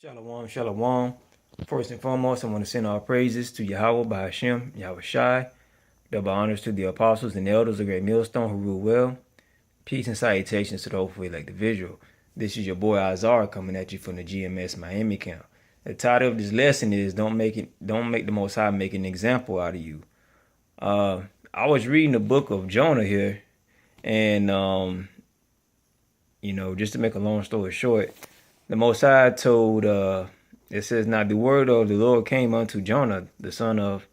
Shalom, shalom. First and foremost, I want to send all praises to Yahweh by Hashem, Yahweh Shai. Double honors to the apostles and elders of Great Millstone who rule well. Peace and salutations to the hopefully elect individual. This is your boy Azar coming at you from the GMS Miami camp. The title of this lesson is don't make the Most High make an example out of you. I was reading the book of Jonah here, and just to make a long story short, the Most High told, it says, now the word of the Lord came unto Jonah, the son of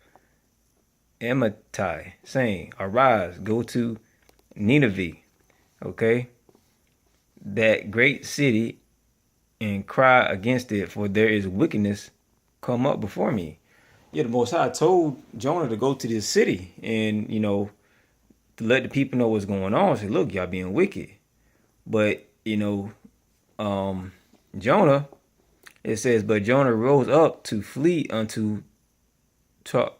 Amittai, saying, arise, go to Nineveh, okay, that great city, and cry against it, for there is wickedness come up before me. Yeah, the Most High told Jonah to go to this city and, to let the people know what's going on. Say, look, y'all being wicked. But, Jonah, it says, but Jonah rose up to flee unto Tarshish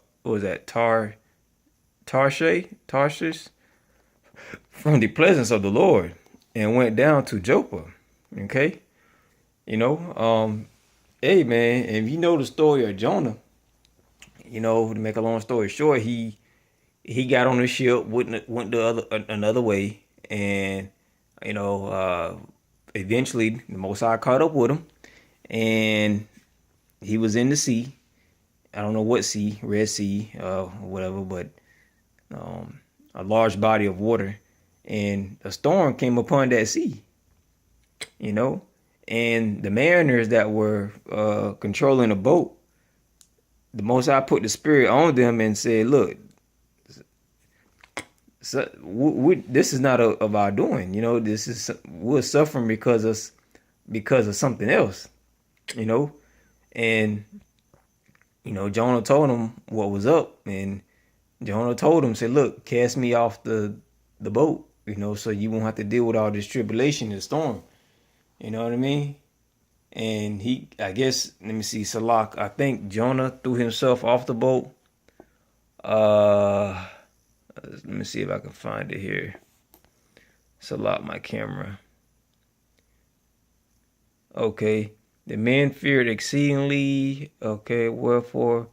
from the presence of the Lord, and went down to Joppa. Okay, hey man, if you know the story of Jonah, to make a long story short, he got on the ship, went another way, and eventually the Most High caught up with him, and he was in the sea. I don't know what sea, Red Sea, whatever, but a large body of water, and a storm came upon that sea. And the mariners that were controlling the boat, the Most High put the spirit on them and said, "Look, so this is not of our doing. This is we're suffering because of something else. And Jonah told him what was up, and Jonah told him, said, look, cast me off the boat, so you won't have to deal with all this tribulation and storm. You know what I mean? And I guess, let me see, Salak, I think Jonah threw himself off the boat. Let me see if I can find it here. Salak, my camera. Okay. The men feared exceedingly. Okay, wherefore,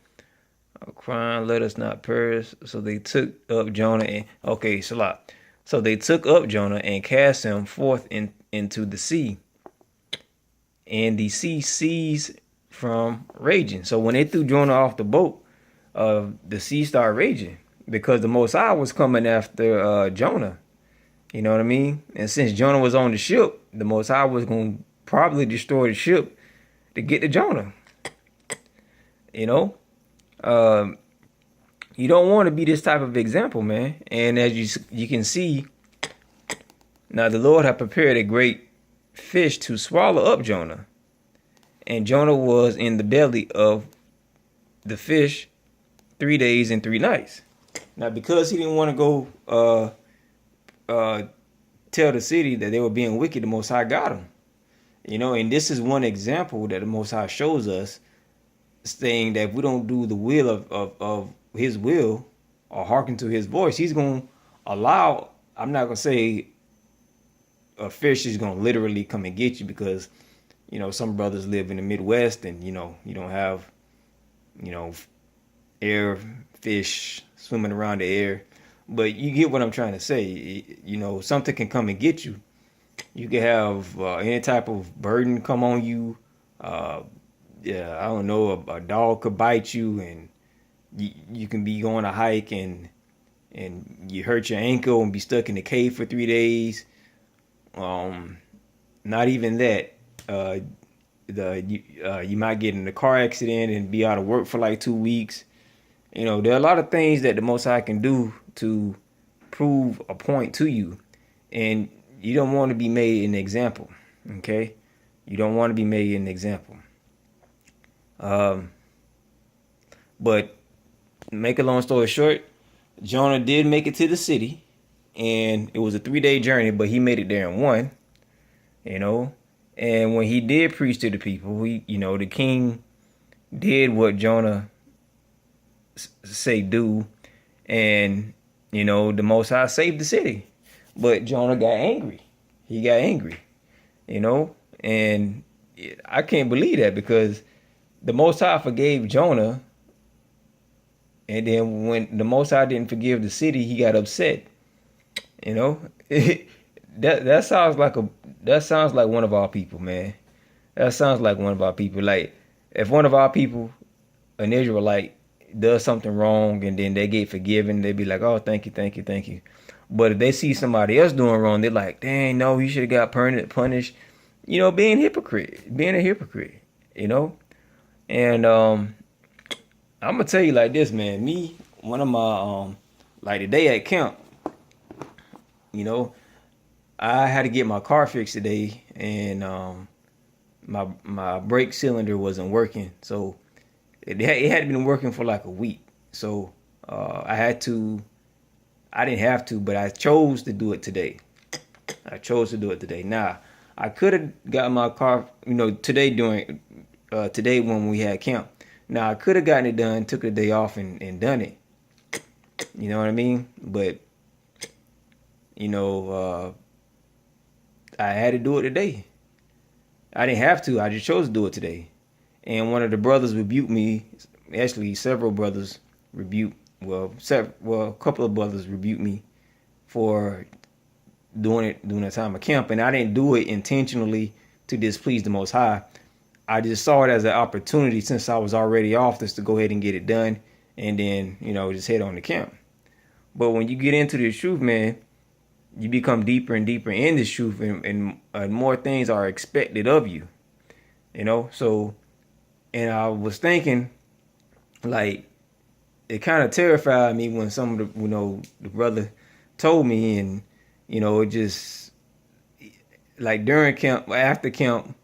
crying, let us not perish. So they took up Jonah and, okay, Salak. So they took up Jonah and cast him forth into the sea. And the sea ceased from raging. So when they threw Jonah off the boat, the sea started raging because the Most High was coming after Jonah. You know what I mean? And since Jonah was on the ship, the Most High was going to probably destroy the ship to get to Jonah. You don't want to be this type of example, man. And as you can see, now the Lord had prepared a great fish to swallow up Jonah. And Jonah was in the belly of the fish 3 days and 3 nights. Now, because he didn't want to go tell the city that they were being wicked, the Most High got him. And this is one example that the Most High shows us, saying that if we don't do the will of his will or hearken to his voice, he's going to allow, I'm not going to say a fish is going to literally come and get you, because, some brothers live in the Midwest and, you don't have, air fish swimming around the air. But you get what I'm trying to say. Something can come and get you. You can have any type of burden come on you. I don't know, a dog could bite you, and you can be going a hike and you hurt your ankle and be stuck in the cave for 3 days. Not even that. You might get in a car accident and be out of work for like 2 weeks. There are a lot of things that the Most High can do to prove a point to you, and you don't want to be made an example. Okay, you don't want to be made an example. But make a long story short, Jonah did make it to the city, and it was a 3-day journey, but he made it there in one. And when he did preach to the people, the king did what Jonah say do, and the Most High saved the city. But Jonah got angry. He got angry, and I can't believe that, because the Most High forgave Jonah, and then when the Most High didn't forgive the city, he got upset. You know, that sounds like one of our people, man. That sounds like one of our people. Like, if one of our people, an Israelite, does something wrong and then they get forgiven, they be like, "Oh, thank you, thank you, thank you." But if they see somebody else doing wrong, they're like, "Dang, no, you should have got punished." Being being a hypocrite. You know, and I'm gonna tell you like this, man. Me, one of my like today at camp, you know, I had to get my car fixed today, and my brake cylinder wasn't working, so it had been working for like a week. So I didn't have to, but I chose to do it today. Now, I could have got my car, today when we had camp. Now, I could have gotten it done, took a day off and done it. You know what I mean? But, I had to do it today. I didn't have to. I just chose to do it today. And one of the brothers rebuked me. Actually, several brothers rebuked. A couple of brothers rebuked me for doing it during the time of camp, and I didn't do it intentionally to displease the Most High. I just saw it as an opportunity, since I was already off, just to go ahead and get it done, and then just head on to camp. But when you get into this truth, man, you become deeper and deeper in this truth, and more things are expected of you. So, and I was thinking, like, it kind of terrified me when some of the brother told me, and it just, like, during camp, after camp,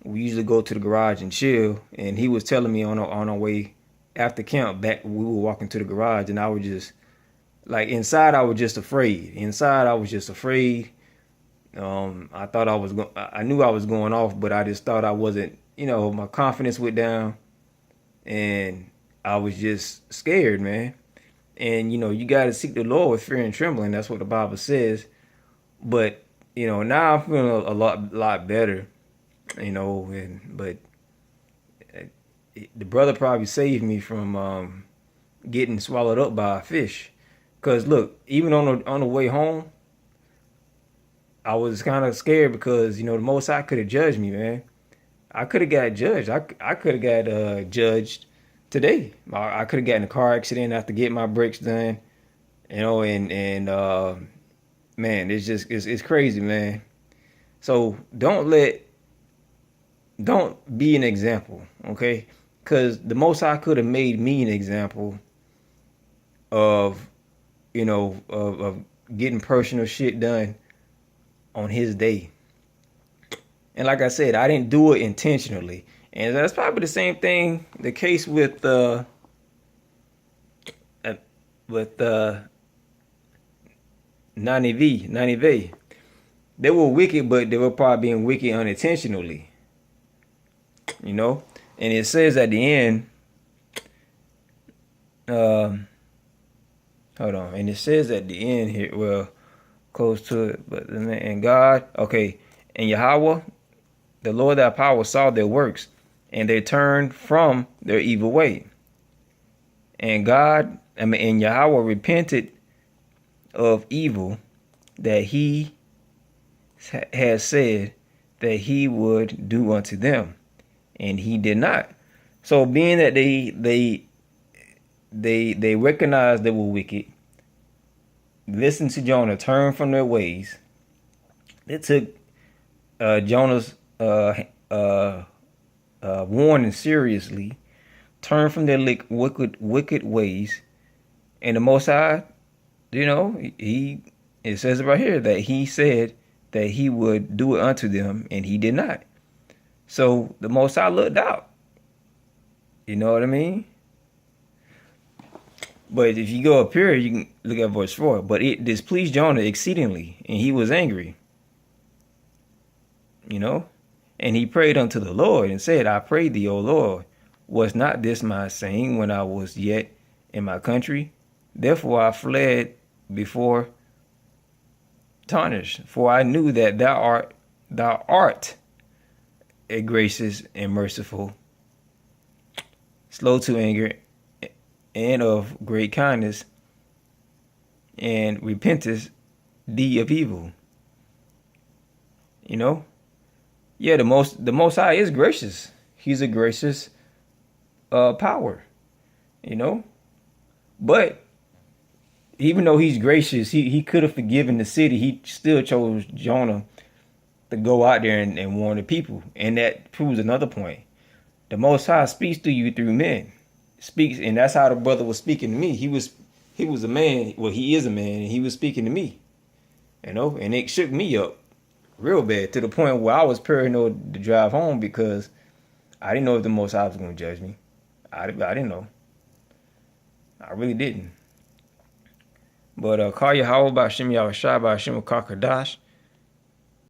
we usually go to the garage and chill, and he was telling me on our way after camp back, we were walking to the garage, and I was just, like, inside I was just afraid. I thought I knew I was going off, but I just thought I wasn't, my confidence went down, and I was just scared, man. And you got to seek the Lord with fear and trembling. That's what the Bible says. But now I'm feeling a lot better. But the brother probably saved me from getting swallowed up by a fish. Cause look, even on the way home, I was kind of scared, because the Most High could have judged me, man. I could have got judged. I could have got judged today. I could have gotten a car accident after getting my brakes done. And man, it's crazy, man. So don't be an example, okay? Because the Most High could have made me an example of of getting personal shit done on his day. And like I said, I didn't do it intentionally. And that's probably the same thing, the case with Nineveh. They were wicked, but they were probably being wicked unintentionally. And it says at the end, hold on, and it says at the end here, well, close to it, but and God, okay, and Yahweh, the Lord thy power, saw their works, and they turned from their evil way. And Yahweh repented of evil that he has said that he would do unto them, and he did not. So, being that they recognized they were wicked, listened to Jonah, turned from their ways, they took Jonah's warning seriously, turned from their wicked ways, and the Most High, it says it right here that he said that he would do it unto them, and he did not. So the Most High looked out. You know what I mean? But if you go up here, you can look at verse 4. But it displeased Jonah exceedingly, and he was angry. And he prayed unto the Lord and said, I pray thee, O Lord, was not this my saying when I was yet in my country? Therefore I fled before Tarshish, for I knew that thou art gracious and merciful, slow to anger, and of great kindness, and repentance thee of evil. You know? Yeah, the most high is gracious. He's a gracious power. You know? But even though he's gracious, he could have forgiven the city. He still chose Jonah to go out there and warn the people. And that proves another point. The Most High speaks to you through men. Speaks, and that's how the brother was speaking to me. He was a man. Well, he is a man, and he was speaking to me. You know, and it shook me up real bad to the point where I was paranoid to drive home because I didn't know if the Most High was going to judge me. I didn't know. I really didn't. But call Yahweh by Shem Yahushua by Shem Kakadash.